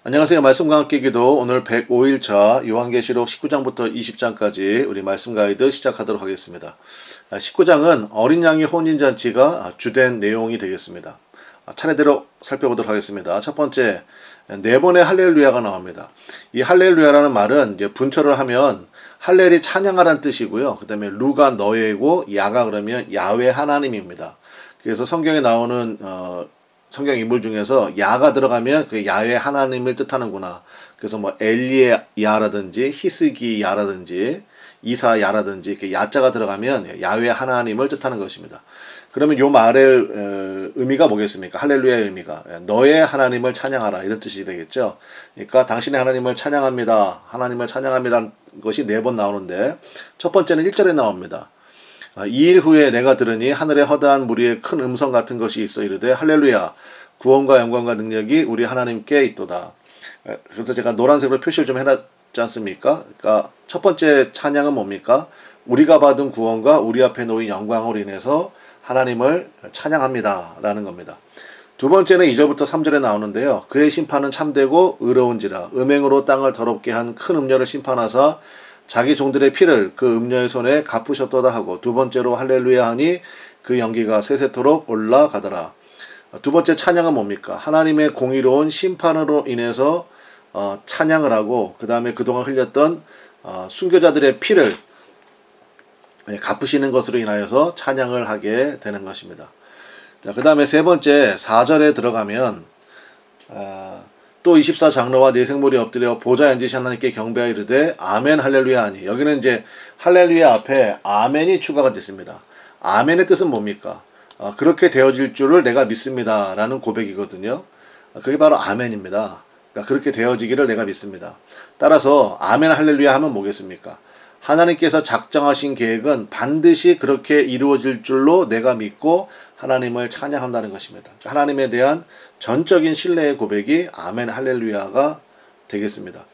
안녕하세요. 말씀과 함께 기도 오늘 105일차 요한계시록 19장부터 20장까지 우리 말씀 가이드 시작하도록 하겠습니다. 19장은 어린 양의 혼인잔치가 주된 내용이 되겠습니다. 차례대로 살펴보도록 하겠습니다. 첫 번째, 네 번의 할렐루야가 나옵니다. 이 할렐루야라는 말은 이제 분철을 하면 할렐이 찬양하라는 뜻이고요. 그 다음에 루가 너예고 야가 그러면 야훼 하나님입니다. 그래서 성경에 나오는 성경 인물 중에서 야가 들어가면 그 야훼 하나님을 뜻하는구나. 그래서 뭐 엘리야라든지 히스기야라든지 이사야라든지 이렇게 야자가 들어가면 야훼 하나님을 뜻하는 것입니다. 그러면 요 말의 의미가 뭐겠습니까? 할렐루야의 의미가 너의 하나님을 찬양하라 이런 뜻이 되겠죠. 그러니까 당신의 하나님을 찬양합니다. 하나님을 찬양합니다. 것이 네 번 나오는데 첫 번째는 1절에 나옵니다. 2일 후에 내가 들으니 하늘에 허다한 무리의 큰 음성 같은 것이 있어 이르되 할렐루야 구원과 영광과 능력이 우리 하나님께 있도다. 그래서 제가 노란색으로 표시를 좀 해놨지 않습니까? 그러니까 첫 번째 찬양은 뭡니까? 우리가 받은 구원과 우리 앞에 놓인 영광으로 인해서 하나님을 찬양합니다 라는 겁니다. 두 번째는 2절부터 3절에 나오는데요. 그의 심판은 참되고 의로운지라 음행으로 땅을 더럽게 한 큰 음녀를 심판하사 자기 종들의 피를 그 음녀의 손에 갚으셨도다 하고 두 번째로 할렐루야 하니 그 연기가 세세토록 올라가더라. 두 번째 찬양은 뭡니까? 하나님의 공의로운 심판으로 인해서 찬양을 하고 그 다음에 그동안 흘렸던 순교자들의 피를 갚으시는 것으로 인하여서 찬양을 하게 되는 것입니다. 그 다음에 세 번째 4절에 들어가면 또 24장로와 네 생물이 엎드려 보좌에 앉으신 하나님께 경배하여 이르되 아멘 할렐루야 하니 여기는 이제 할렐루야 앞에 아멘이 추가가 됐습니다. 아멘의 뜻은 뭡니까? 그렇게 되어질 줄을 내가 믿습니다 라는 고백이거든요. 그게 바로 아멘입니다. 그러니까 그렇게 되어지기를 내가 믿습니다. 따라서 아멘 할렐루야 하면 뭐겠습니까? 하나님께서 작정하신 계획은 반드시 그렇게 이루어질 줄로 내가 믿고 하나님을 찬양한다는 것입니다. 하나님에 대한 전적인 신뢰의 고백이 아멘 할렐루야가 되겠습니다.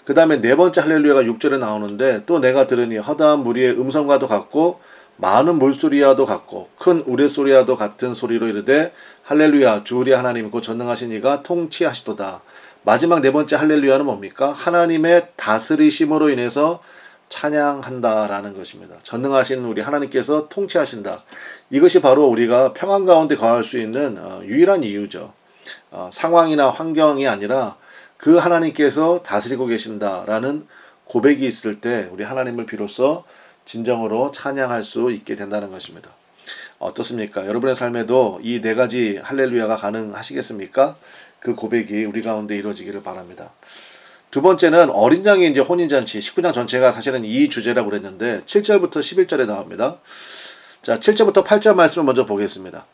그 다음에 네 번째 할렐루야가 6절에 나오는데 또 내가 들으니 허다한 무리의 음성과도 같고 많은 물소리와도 같고 큰 우레소리와도 같은 소리로 이르되 할렐루야 주 우리 하나님 곧 전능하신 이가 통치하시도다. 마지막 네 번째 할렐루야는 뭡니까? 하나님의 다스리심으로 인해서 찬양한다라는 것입니다. 전능하신 우리 하나님께서 통치하신다. 이것이 바로 우리가 평안 가운데 거할 수 있는 유일한 이유죠. 상황이나 환경이 아니라 그 하나님께서 다스리고 계신다라는 고백이 있을 때 우리 하나님을 비로소 진정으로 찬양할 수 있게 된다는 것입니다. 어떻습니까? 여러분의 삶에도 이 네 가지 할렐루야가 가능하시겠습니까? 그 고백이 우리 가운데 이루어지기를 바랍니다. 두 번째는 어린 양의 이제 혼인잔치 19장 전체가 사실은 이 주제라고 그랬는데 7절부터 11절에 나옵니다. 자, 7절부터 8절 말씀을 먼저 보겠습니다.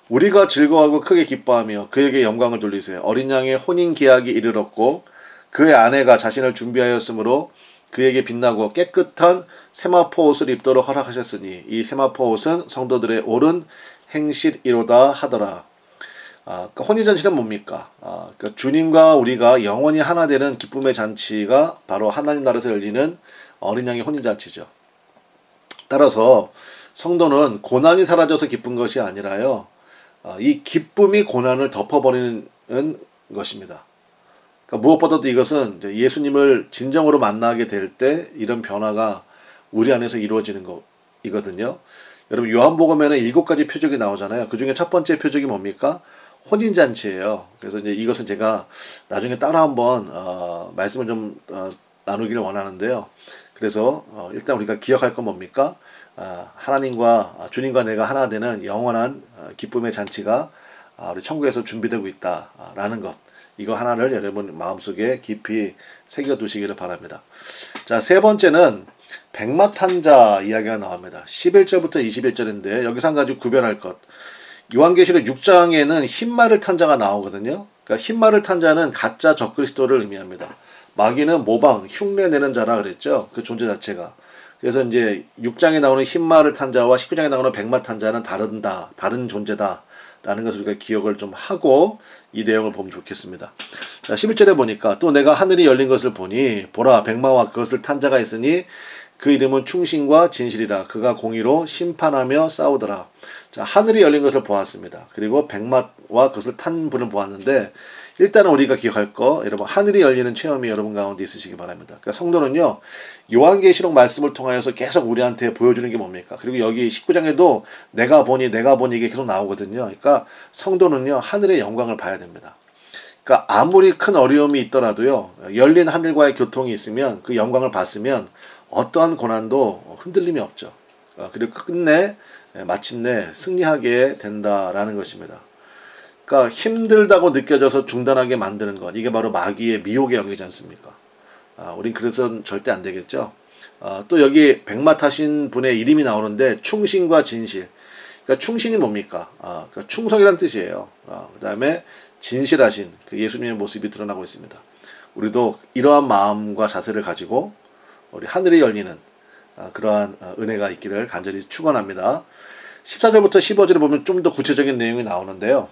우리가 즐거워하고 크게 기뻐하며 그에게 영광을 돌리세요. 어린 양의 혼인 기약이 이르렀고 그의 아내가 자신을 준비하였으므로 그에게 빛나고 깨끗한 세마포 옷을 입도록 허락하셨으니 이 세마포 옷은 성도들의 옳은 행실이로다 하더라. 그러니까 혼인잔치는 뭡니까? 그러니까 주님과 우리가 영원히 하나 되는 기쁨의 잔치가 바로 하나님 나라에서 열리는 어린 양의 혼인잔치죠. 따라서 성도는 고난이 사라져서 기쁜 것이 아니라요. 이 기쁨이 고난을 덮어버리는 것입니다. 그러니까 무엇보다도 이것은 예수님을 진정으로 만나게 될 때 이런 변화가 우리 안에서 이루어지는 것이거든요. 여러분 요한복음에는 7가지 표적이 나오잖아요. 그 중에 첫 번째 표적이 뭡니까? 혼인잔치예요. 그래서 이제 이것은 제가 나중에 따로 한번 말씀을 좀 나누기를 원하는데요. 그래서 일단 우리가 기억할 건 뭡니까? 하나님과 주님과 내가 하나 되는 영원한 기쁨의 잔치가 우리 천국에서 준비되고 있다라는 것. 이거 하나를 여러분 마음속에 깊이 새겨두시기를 바랍니다. 자, 세 번째는 백마탄자 이야기가 나옵니다. 11절부터 21절인데 여기서 한 가지 구별할 것. 요한계시록 6장에는 흰말을 탄 자가 나오거든요. 그러니까 흰말을 탄 자는 가짜 적그리스도를 의미합니다. 마귀는 모방, 흉내내는 자라 그랬죠. 그 존재 자체가. 그래서 이제 6장에 나오는 흰말을 탄 자와 19장에 나오는 백마 탄 자는 다른 존재다. 라는 것을 우리가 기억을 좀 하고 이 내용을 보면 좋겠습니다. 자, 11절에 보니까 또 내가 하늘이 열린 것을 보니 보라 백마와 그것을 탄 자가 있으니 그 이름은 충신과 진실이라. 그가 공의로 심판하며 싸우더라. 자, 하늘이 열린 것을 보았습니다. 그리고 백마와 그것을 탄 분을 보았는데 일단은 우리가 기억할 거, 여러분 하늘이 열리는 체험이 여러분 가운데 있으시기 바랍니다. 그러니까 성도는요, 요한계시록 말씀을 통하여서 계속 우리한테 보여주는 게 뭡니까? 그리고 여기 19장에도 내가 보니 이게 계속 나오거든요. 그러니까 성도는요, 하늘의 영광을 봐야 됩니다. 그러니까 아무리 큰 어려움이 있더라도요, 열린 하늘과의 교통이 있으면, 그 영광을 봤으면 어떠한 고난도 흔들림이 없죠. 그리고 끝내 마침내 승리하게 된다라는 것입니다. 그러니까 힘들다고 느껴져서 중단하게 만드는 것, 이게 바로 마귀의 미혹의 영이지 않습니까? 우린 그래서는 절대 안 되겠죠. 또 여기 백마 타신 분의 이름이 나오는데 충신과 진실. 그러니까 충신이 뭡니까? 그러니까 충성이라는 뜻이에요. 그 다음에 진실하신 그 예수님의 모습이 드러나고 있습니다. 우리도 이러한 마음과 자세를 가지고 우리 하늘이 열리는 그러한 은혜가 있기를 간절히 축원합니다. 14절부터 15절에 보면 좀 더 구체적인 내용이 나오는데요.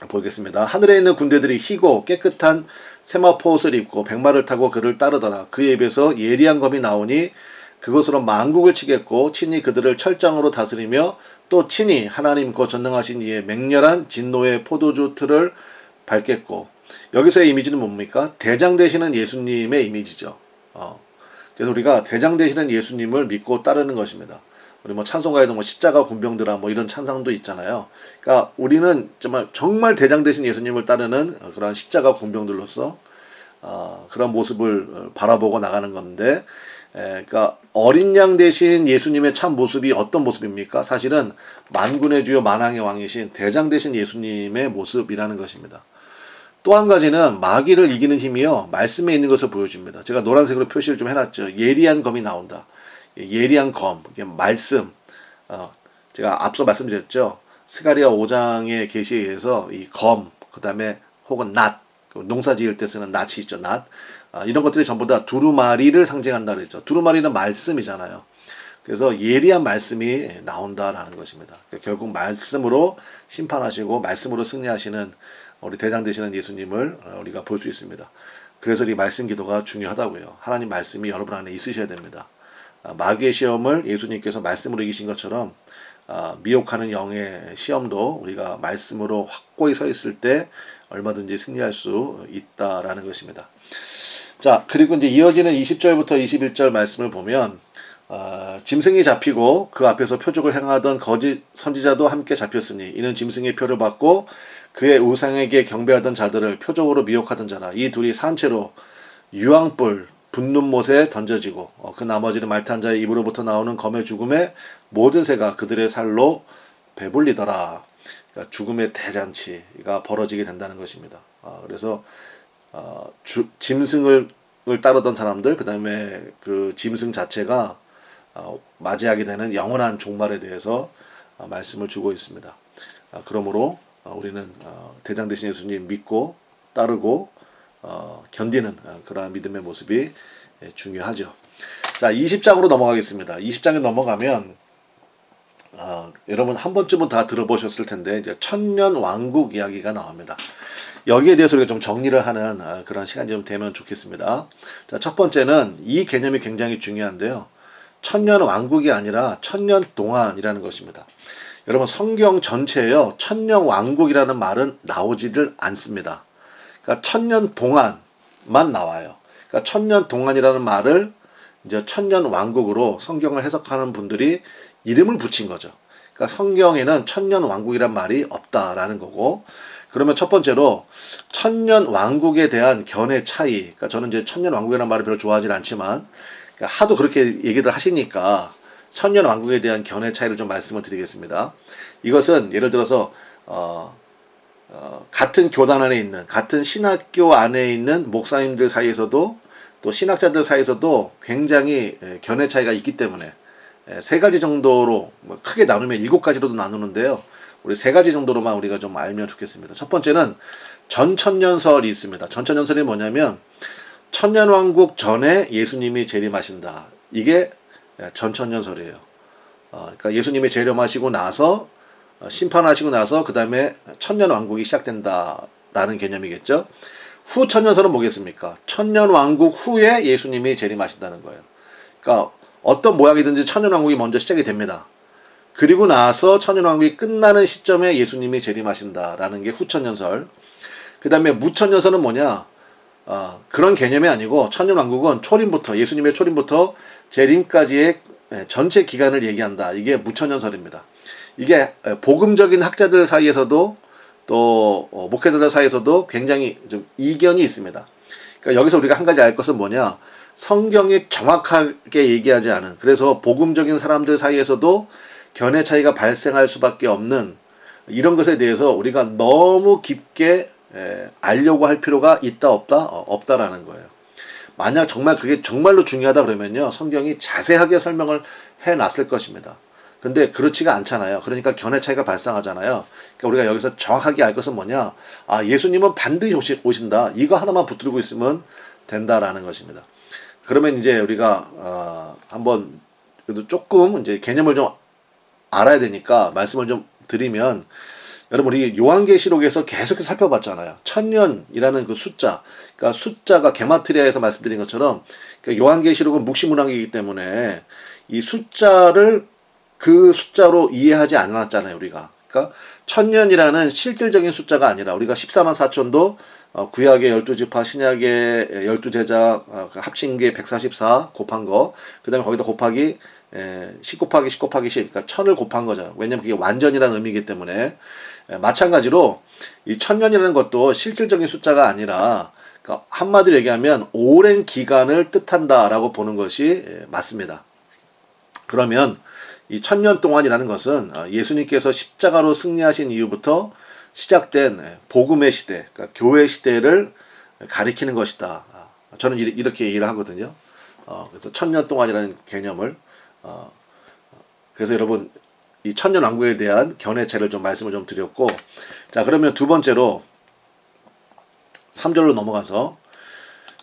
보겠습니다. 하늘에 있는 군대들이 희고 깨끗한 세마포 옷을 입고 백마를 타고 그를 따르더라. 그의 입에서 예리한 검이 나오니 그것으로 만국을 치겠고 친히 그들을 철장으로 다스리며 또 친히 하나님 그 전능하신 이의 맹렬한 진노의 포도주 틀을 밟겠고, 여기서의 이미지는 뭡니까? 대장 되시는 예수님의 이미지죠. 그래서 우리가 대장 되시는 예수님을 믿고 따르는 것입니다. 우리 뭐 찬송가에도 뭐 십자가 군병들아 뭐 이런 찬상도 있잖아요. 그러니까 우리는 정말 대장 되신 예수님을 따르는 그런 십자가 군병들로서 그런 모습을 바라보고 나가는 건데, 그러니까 어린 양 되신 예수님의 참 모습이 어떤 모습입니까? 사실은 만군의 주요 만왕의 왕이신 대장 되신 예수님의 모습이라는 것입니다. 또 한 가지는 마귀를 이기는 힘이요, 말씀에 있는 것을 보여줍니다. 제가 노란색으로 표시를 좀 해놨죠. 예리한 검이 나온다. 예리한 검, 이게 말씀. 제가 앞서 말씀드렸죠. 스가랴 5장의 계시에 의해서 이 검, 그 다음에 혹은 낫, 농사 지을 때 쓰는 낫이 있죠. 낫. 이런 것들이 전부 다 두루마리를 상징한다 그랬죠. 두루마리는 말씀이잖아요. 그래서 예리한 말씀이 나온다라는 것입니다. 그러니까 결국 말씀으로 심판하시고 말씀으로 승리하시는 우리 대장 되시는 예수님을 우리가 볼 수 있습니다. 그래서 이 말씀 기도가 중요하다고요. 하나님 말씀이 여러분 안에 있으셔야 됩니다. 마귀의 시험을 예수님께서 말씀으로 이기신 것처럼 미혹하는 영의 시험도 우리가 말씀으로 확고히 서 있을 때 얼마든지 승리할 수 있다라는 것입니다. 자, 그리고 이제 이어지는 20절부터 21절 말씀을 보면 짐승이 잡히고 그 앞에서 표적을 행하던 거짓 선지자도 함께 잡혔으니 이는 짐승의 표를 받고 그의 우상에게 경배하던 자들을 표적으로 미혹하던 자라. 이 둘이 산채로 유황불 분눈못에 던져지고 그 나머지는 말탄 자의 입으로부터 나오는 검의 죽음에 모든 새가 그들의 살로 배불리더라. 그러니까 죽음의 대잔치가 벌어지게 된다는 것입니다. 그래서 짐승을 따르던 사람들, 그 다음에 그 짐승 자체가 맞이하게 되는 영원한 종말에 대해서 말씀을 주고 있습니다. 그러므로 우리는 대장 되신 예수님 믿고 따르고 견디는 그러한 믿음의 모습이 중요하죠. 자, 20장으로 넘어가겠습니다. 20장에 넘어가면 여러분 한 번쯤은 다 들어보셨을 텐데 이제 천년 왕국 이야기가 나옵니다. 여기에 대해서 우리가 좀 정리를 하는 그런 시간이 좀 되면 좋겠습니다. 자, 첫 번째는 이 개념이 굉장히 중요한데요. 천년 왕국이 아니라 천년 동안이라는 것입니다. 여러분 성경 전체에요, 천년 왕국이라는 말은 나오지를 않습니다. 그러니까 천년 동안만 나와요. 그러니까 천년 동안이라는 말을 이제 천년 왕국으로 성경을 해석하는 분들이 이름을 붙인 거죠. 그러니까 성경에는 천년 왕국이란 말이 없다라는 거고, 그러면 첫 번째로 천년 왕국에 대한 견해 차이. 그러니까 저는 이제 천년 왕국이라는 말을 별로 좋아하진 않지만 그러니까 하도 그렇게 얘기들 하시니까 천년 왕국에 대한 견해 차이를 좀 말씀을 드리겠습니다. 이것은 예를 들어서 같은 교단 안에 있는, 같은 신학교 안에 있는 목사님들 사이에서도 또 신학자들 사이에서도 굉장히 견해 차이가 있기 때문에 세 가지 정도로 크게 나누면 7가지로도 나누는데요. 우리 세 가지 정도로만 우리가 좀 알면 좋겠습니다. 첫 번째는 전천년설이 있습니다. 전천년설이 뭐냐면 천년왕국 전에 예수님이 재림하신다. 이게 전천년설이에요. 그러니까 예수님이 재림하시고 나서 심판하시고 나서 그 다음에 천년왕국이 시작된다라는 개념이겠죠. 후 천년설은 뭐겠습니까? 천년왕국 후에 예수님이 재림하신다는 거예요. 그러니까 어떤 모양이든지 천년왕국이 먼저 시작이 됩니다. 그리고 나서 천년왕국이 끝나는 시점에 예수님이 재림하신다라는 게 후천년설. 그 그 다음에 무천년설은 뭐냐? 그런 개념이 아니고 천년왕국은 초림부터 예수님의 초림부터 재림까지의 전체 기간을 얘기한다. 이게 무천년설입니다. 이게 복음적인 학자들 사이에서도 또 목회자들 사이에서도 굉장히 좀 이견이 있습니다. 그러니까 여기서 우리가 한 가지 알 것은 뭐냐? 성경이 정확하게 얘기하지 않은, 그래서 복음적인 사람들 사이에서도 견해 차이가 발생할 수밖에 없는 이런 것에 대해서 우리가 너무 깊게 알려고 할 필요가 있다 없다? 없다라는 거예요. 만약 정말 그게 정말로 중요하다 그러면요, 성경이 자세하게 설명을 해놨을 것입니다. 근데 그렇지가 않잖아요. 그러니까 견해 차이가 발생하잖아요. 그러니까 우리가 여기서 정확하게 알 것은 뭐냐? 예수님은 반드시 오신다. 이거 하나만 붙들고 있으면 된다라는 것입니다. 그러면 이제 우리가 한번 그래도 조금 이제 개념을 좀 알아야 되니까 말씀을 좀 드리면, 여러분 우리 요한계시록에서 계속해서 살펴봤잖아요. 천년이라는 그 숫자, 그러니까 숫자가 게마트리아에서 말씀드린 것처럼, 그러니까 요한계시록은 묵시문학이기 때문에 이 숫자를 그 숫자로 이해하지 않았잖아요, 우리가. 그러니까 천년이라는 실질적인 숫자가 아니라 우리가 14만 4천도 구약의 12지파, 신약의 12제자 합친 게 144 곱한 거, 그 다음에 거기다 곱하기 10 곱하기 10 곱하기 10, 그러니까 천을 곱한 거죠. 왜냐면 그게 완전이라는 의미이기 때문에. 마찬가지로 이 천년이라는 것도 실질적인 숫자가 아니라, 그러니까 한마디로 얘기하면 오랜 기간을 뜻한다라고 보는 것이 맞습니다. 그러면 이 천년 동안이라는 것은 예수님께서 십자가로 승리하신 이후부터 시작된 복음의 시대, 그러니까 교회 시대를 가리키는 것이다. 저는 이렇게 이해를 하거든요. 그래서 천년 동안이라는 개념을, 그래서 여러분 이 천년 왕국에 대한 견해체를 좀 말씀을 좀 드렸고, 자 그러면 두 번째로 3절로 넘어가서,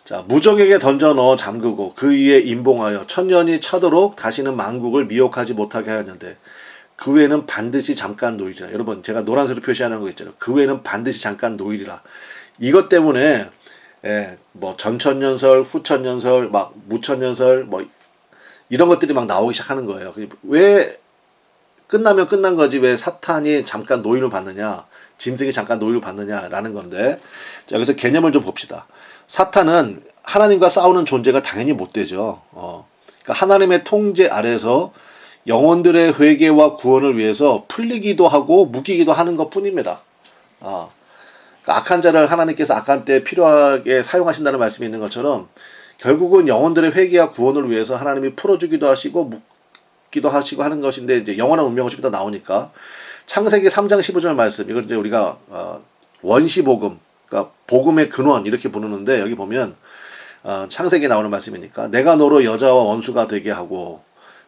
자 무적에게 던져 넣어 잠그고 그 위에 임봉하여 천년이 차도록 다시는 만국을 미혹하지 못하게 하였는데 그 후에는 반드시 잠깐 노일이라. 여러분 제가 노란색으로 표시하는 거 있잖아요. 그 후에는 반드시 잠깐 노일이라. 이것 때문에 뭐 전천년설, 후천년설, 막 무천년설 뭐 이런 것들이 막 나오기 시작하는 거예요. 왜 끝나면 끝난 거지 왜 사탄이 잠깐 노임을 받느냐, 짐승이 잠깐 노임을 받느냐라는 건데, 자 여기서 개념을 좀 봅시다. 사탄은 하나님과 싸우는 존재가 당연히 못 되죠. 그러니까 하나님의 통제 아래서 영혼들의 회개와 구원을 위해서 풀리기도 하고 묶이기도 하는 것 뿐입니다. 그러니까 악한 자를 하나님께서 악한 때에 필요하게 사용하신다는 말씀이 있는 것처럼, 결국은 영혼들의 회개와 구원을 위해서 하나님이 풀어주기도 하시고 묶기도 하시고 하는 것인데, 이제 영원한 운명은 좀 이따 나오니까, 창세기 3장 15절 말씀, 이걸 이제 우리가 원시복음, 그러니까 복음의 근원 이렇게 부르는데, 여기 보면 창세기에 나오는 말씀이니까, 내가 너로 여자와 원수가 되게 하고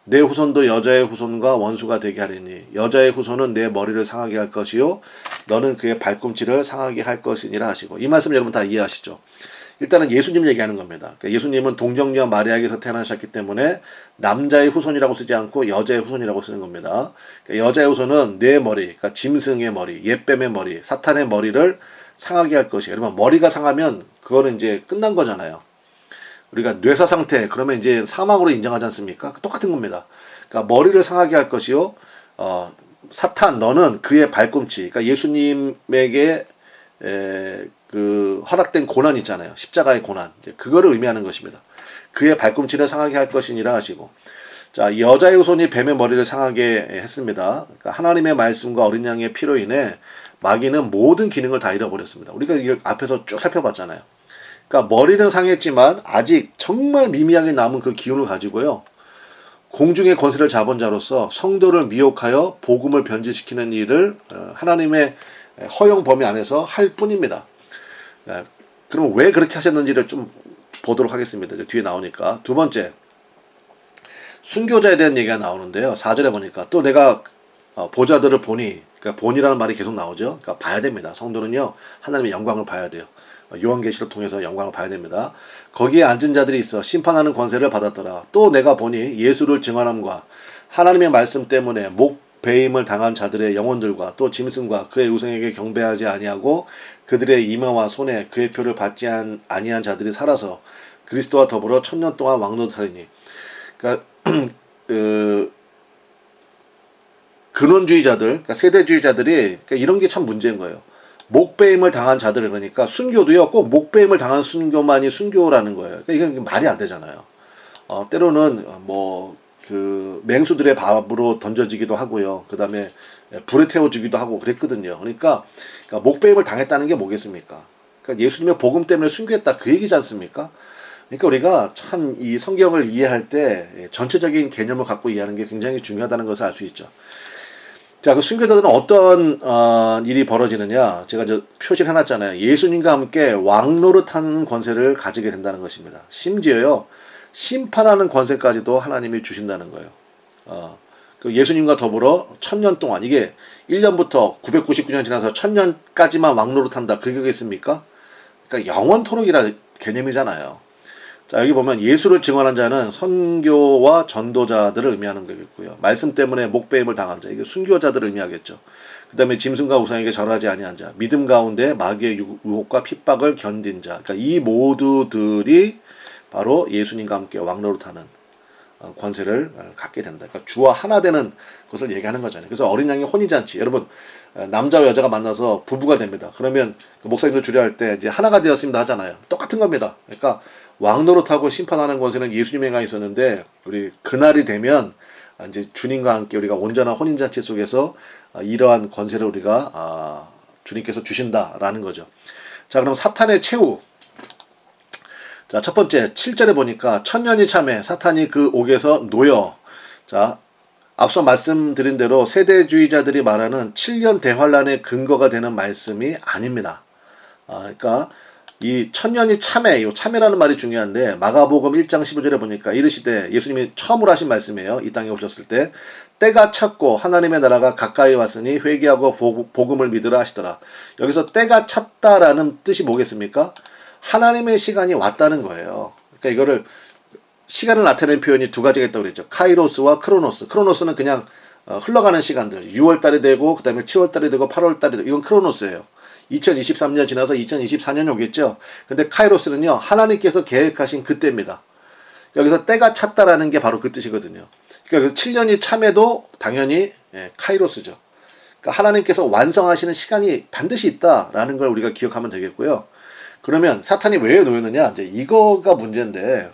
내 후손도 여자의 후손과 원수가 되게 하리니 여자의 후손은 내 머리를 상하게 할 것이요 너는 그의 발꿈치를 상하게 할 것이니라 하시고, 이 말씀 여러분 다 이해하시죠? 일단은 예수님 얘기하는 겁니다. 그러니까 예수님은 동정녀 마리아에게서 태어나셨기 때문에 남자의 후손이라고 쓰지 않고 여자의 후손이라고 쓰는 겁니다. 그러니까 여자의 후손은 내 머리, 그러니까 짐승의 머리, 옛뱀의 머리, 사탄의 머리를 상하게 할 것이에요. 여러분 머리가 상하면 그거는 이제 끝난 거잖아요. 우리가 뇌사 상태, 그러면 이제 사망으로 인정하지 않습니까? 똑같은 겁니다. 그러니까 머리를 상하게 할 것이요, 사탄 너는 그의 발꿈치, 그러니까 예수님에게 그 허락된 고난 있잖아요. 십자가의 고난, 이제 그거를 의미하는 것입니다. 그의 발꿈치를 상하게 할 것이니라 하시고, 자 여자의 후손이 뱀의 머리를 상하게 했습니다. 그러니까 하나님의 말씀과 어린 양의 피로 인해 마귀는 모든 기능을 다 잃어버렸습니다. 우리가 이걸 앞에서 쭉 살펴봤잖아요. 그러니까 머리는 상했지만 아직 정말 미미하게 남은 그 기운을 가지고요, 공중의 권세를 잡은 자로서 성도를 미혹하여 복음을 변질시키는 일을 하나님의 허용 범위 안에서 할 뿐입니다. 그럼 왜 그렇게 하셨는지를 좀 보도록 하겠습니다. 뒤에 나오니까. 두 번째, 순교자에 대한 얘기가 나오는데요. 4절에 보니까 또 내가 보자들을 보니, 그러니까 본이라는 말이 계속 나오죠. 그러니까 봐야 됩니다. 성도는요 하나님의 영광을 봐야 돼요. 요한계시록 통해서 영광을 봐야 됩니다. 거기에 앉은 자들이 있어 심판하는 권세를 받았더라. 또 내가 보니 예수를 증언함과 하나님의 말씀 때문에 목 배임을 당한 자들의 영혼들과 또 짐승과 그의 우상에게 경배하지 아니하고 그들의 이마와 손에 그의 표를 받지 아니한 자들이 살아서 그리스도와 더불어 천년 동안 왕노하리니. 그러니까 근원주의자들, 그러니까 세대주의자들이, 그러니까 이런 게 참 문제인 거예요. 목배임을 당한 자들, 그러니까 순교도요 꼭 목배임을 당한 순교만이 순교라는 거예요. 그러니까 이건 말이 안 되잖아요. 때로는 뭐 그 맹수들의 밥으로 던져지기도 하고요. 그 다음에 불에 태워지기도 하고 그랬거든요. 그러니까 목배임을 당했다는 게 뭐겠습니까? 그러니까 예수님의 복음 때문에 순교했다 그 얘기지 않습니까? 그러니까 우리가 참 이 성경을 이해할 때 전체적인 개념을 갖고 이해하는 게 굉장히 중요하다는 것을 알 수 있죠. 자, 그 순교자들은 어떤 일이 벌어지느냐? 제가 이제 표시를 해놨잖아요. 예수님과 함께 왕노릇하는 권세를 가지게 된다는 것입니다. 심지어요, 심판하는 권세까지도 하나님이 주신다는 거예요. 그 예수님과 더불어 1000년 동안, 이게 1년부터 999년 지나서 1000년까지만 왕노릇한다. 그게 겠습니까? 그러니까 영원토록이라 개념이잖아요. 자, 여기 보면 예수를 증언한 자는 선교와 전도자들을 의미하는 거겠고요. 말씀 때문에 목배임을 당한 자, 이게 순교자들을 의미하겠죠. 그 다음에 짐승과 우상에게 절하지 아니한 자, 믿음 가운데 마귀의 유혹과 핍박을 견딘 자, 그러니까 이 모두들이 바로 예수님과 함께 왕노릇하는 권세를 갖게 된다. 그러니까 주와 하나 되는 것을 얘기하는 거잖아요. 그래서 어린 양의 혼인잔치, 여러분 남자와 여자가 만나서 부부가 됩니다. 그러면 그 목사님들 주례할 때 이제 하나가 되었습니다 하잖아요. 똑같은 겁니다. 그러니까 왕노릇하고 심판하는 권세는 예수님에게 있었는데 우리 그날이 되면 이제 주님과 함께 우리가 온전한 혼인잔치 속에서 이러한 권세를 우리가 주님께서 주신다라는 거죠. 자, 그럼 사탄의 최후. 자, 첫 번째 7절에 보니까 천년이 참에 사탄이 그 옥에서 놓여. 자, 앞서 말씀드린 대로 세대주의자들이 말하는 7년 대환란의 근거가 되는 말씀이 아닙니다. 그러니까 이 천년이 참회, 이 참회라는 말이 중요한데 마가복음 1장 15절에 보니까 이르시되, 예수님이 처음으로 하신 말씀이에요. 이 땅에 오셨을 때 때가 찼고 하나님의 나라가 가까이 왔으니 회개하고 복음을 믿으라 하시더라. 여기서 때가 찼다라는 뜻이 뭐겠습니까? 하나님의 시간이 왔다는 거예요. 그러니까 이거를 시간을 나타내는 표현이 두 가지가 있다고 그랬죠. 카이로스와 크로노스. 크로노스는 그냥 흘러가는 시간들. 6월달이 되고 그 다음에 7월달이 되고 8월달이 되고, 이건 크로노스예요. 2023년 지나서 2024년이 오겠죠. 근데 카이로스는요, 하나님께서 계획하신 그때입니다. 여기서 때가 찼다라는 게 바로 그 뜻이거든요. 그러니까 7년이 참에도 당연히 카이로스죠. 그러니까 하나님께서 완성하시는 시간이 반드시 있다라는 걸 우리가 기억하면 되겠고요. 그러면 사탄이 왜 놓였느냐? 이제 이거가 문제인데,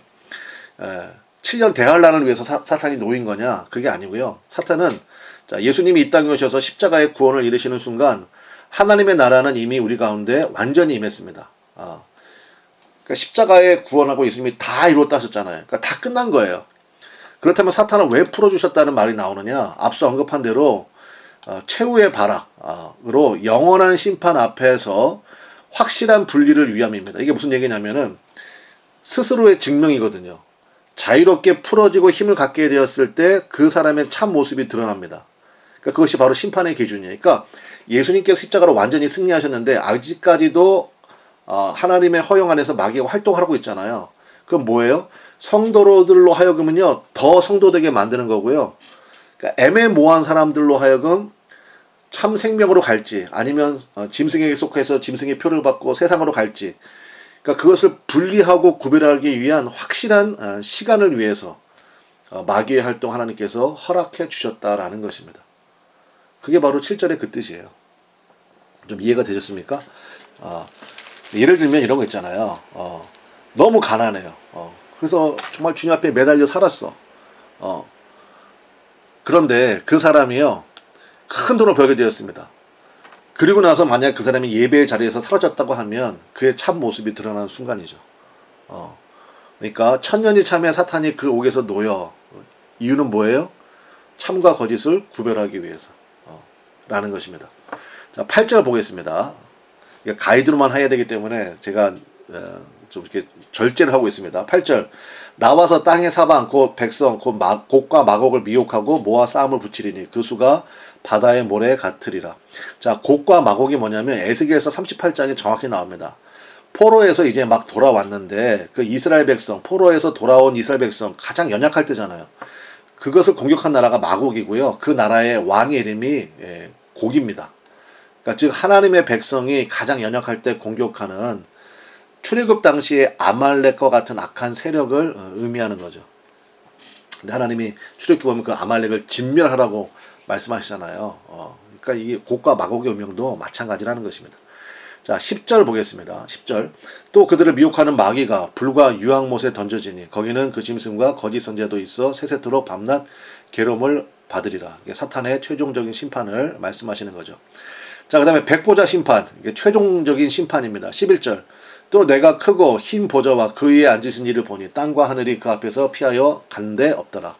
7년 대환란을 위해서 사탄이 놓인 거냐? 그게 아니고요. 사탄은, 자, 예수님이 이 땅에 오셔서 십자가의 구원을 이루시는 순간 하나님의 나라는 이미 우리 가운데 완전히 임했습니다. 그러니까 십자가의 구원하고 예수님이 다 이루었다 하셨잖아요. 그러니까 다 끝난 거예요. 그렇다면 사탄을 왜 풀어주셨다는 말이 나오느냐? 앞서 언급한 대로 최후의 발악으로 영원한 심판 앞에서 확실한 분리를 위함입니다. 이게 무슨 얘기냐면은 스스로의 증명이거든요. 자유롭게 풀어지고 힘을 갖게 되었을 때 그 사람의 참 모습이 드러납니다. 그러니까 그것이 바로 심판의 기준이에요. 그러니까 예수님께서 십자가로 완전히 승리하셨는데 아직까지도 하나님의 허용 안에서 마귀가 활동하고 있잖아요. 그럼 뭐예요? 성도들로 하여금은요, 더 성도되게 만드는 거고요. 그러니까 애매모호한 사람들로 하여금 참 생명으로 갈지, 아니면 짐승에게 속해서 짐승의 표를 받고 세상으로 갈지, 그러니까 그것을 분리하고 구별하기 위한 확실한 시간을 위해서 마귀의 활동 하나님께서 허락해 주셨다라는 것입니다. 그게 바로 7절의 그 뜻이에요. 좀 이해가 되셨습니까? 예를 들면 이런 거 있잖아요. 너무 가난해요. 그래서 정말 주님 앞에 매달려 살았어. 그런데 그 사람이요, 큰 돈을 벌게 되었습니다. 그리고 나서 만약 그 사람이 예배의 자리에서 사라졌다고 하면 그의 참 모습이 드러나는 순간이죠. 그러니까 천년이 참에 사탄이 그 옥에서 놓여. 이유는 뭐예요? 참과 거짓을 구별하기 위해서 라는 것입니다. 자, 8절 보겠습니다. 가이드로만 해야 되기 때문에 제가 좀 이렇게 절제를 하고 있습니다. 8절, 나와서 땅의 사방 곧 백성 곡과 마곡을 미혹하고 모아 싸움을 붙이리니 그 수가 바다의 모래 같으리라. 자, 곡과 마곡이 뭐냐면 에스겔서 38장에 정확히 나옵니다. 포로에서 이제 막 돌아왔는데 그 이스라엘 백성, 포로에서 돌아온 이스라엘 백성 가장 연약할 때잖아요. 그것을 공격한 나라가 마곡이고요. 그 나라의 왕의 이름이 곡입니다. 그러니까 즉 하나님의 백성이 가장 연약할 때 공격하는 출애굽 당시에 아말렉과 같은 악한 세력을 의미하는 거죠. 근데 하나님이 출애굽기 보면 그 아말렉을 진멸하라고 말씀하시잖아요. 그러니까 이 곡과 마곡의 운명도 마찬가지라는 것입니다. 자, 10절 보겠습니다. 10절. 또 그들을 미혹하는 마귀가 불과 유황못에 던져지니 거기는 그 짐승과 거짓 선지자도 있어 세세토록 밤낮 괴로움을 받으리라. 이게 사탄의 최종적인 심판을 말씀하시는 거죠. 자, 그 다음에 백보자 심판. 이게 최종적인 심판입니다. 11절. 또 내가 크고 흰 보좌와 그 위에 앉으신 이를 보니 땅과 하늘이 그 앞에서 피하여 간데 없더라.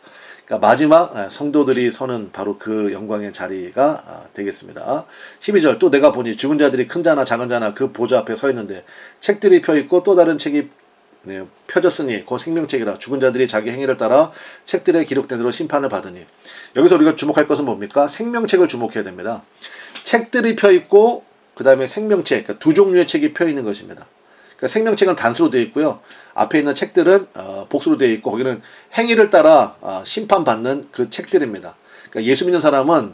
그러니까 마지막 성도들이 서는 바로 그 영광의 자리가 되겠습니다. 12절. 또 내가 보니 죽은 자들이 큰 자나 작은 자나 그 보좌 앞에 서 있는데 책들이 펴 있고 또 다른 책이 펴졌으니 그 생명책이라. 죽은 자들이 자기 행위를 따라 책들에 기록된 대로 심판을 받으니. 여기서 우리가 주목할 것은 뭡니까? 생명책을 주목해야 됩니다. 책들이 펴 있고 그 다음에 생명책, 그러니까 두 종류의 책이 펴 있는 것입니다. 그러니까 생명책은 단수로 되어 있고요. 앞에 있는 책들은 복수로 되어 있고 거기는 행위를 따라 심판받는 그 책들입니다. 그러니까 예수 믿는 사람은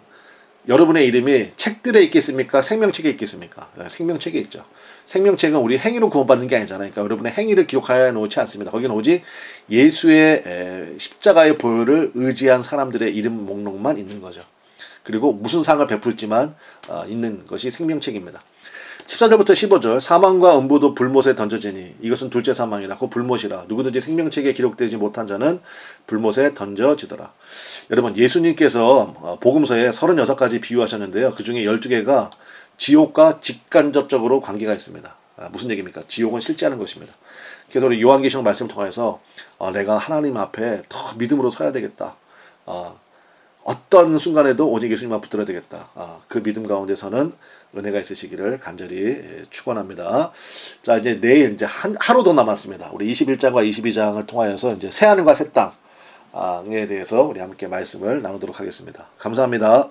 여러분의 이름이 책들에 있겠습니까? 생명책에 있겠습니까? 생명책에 있죠. 생명책은 우리 행위로 구원받는 게 아니잖아요. 그러니까 여러분의 행위를 기록하여 놓지 않습니다. 거기는 오직 예수의 십자가의 보혈을 의지한 사람들의 이름 목록만 있는 거죠. 그리고 무슨 상을 베풀지만 있는 것이 생명책입니다. 14절부터 15절. 사망과 음부도 불못에 던져지니 이것은 둘째 사망이라. 그 불못이라. 누구든지 생명책에 기록되지 못한 자는 불못에 던져지더라. 여러분, 예수님께서 복음서에 36가지 비유하셨는데요. 그 중에 12개가 지옥과 직간접적으로 관계가 있습니다. 무슨 얘기입니까? 지옥은 실제하는 것입니다. 그래서 우리 요한계시록 말씀을 통해서 내가 하나님 앞에 더 믿음으로 서야 되겠다. 어떤 순간에도 오직 예수님만 붙들어야 되겠다. 그 믿음 가운데서는 은혜가 있으시기를 간절히 축원합니다. 자, 이제 내일 이제 하루 더 남았습니다. 우리 21장과 22장을 통하여서 이제 새 하늘과 새 땅에 대해서 우리 함께 말씀을 나누도록 하겠습니다. 감사합니다.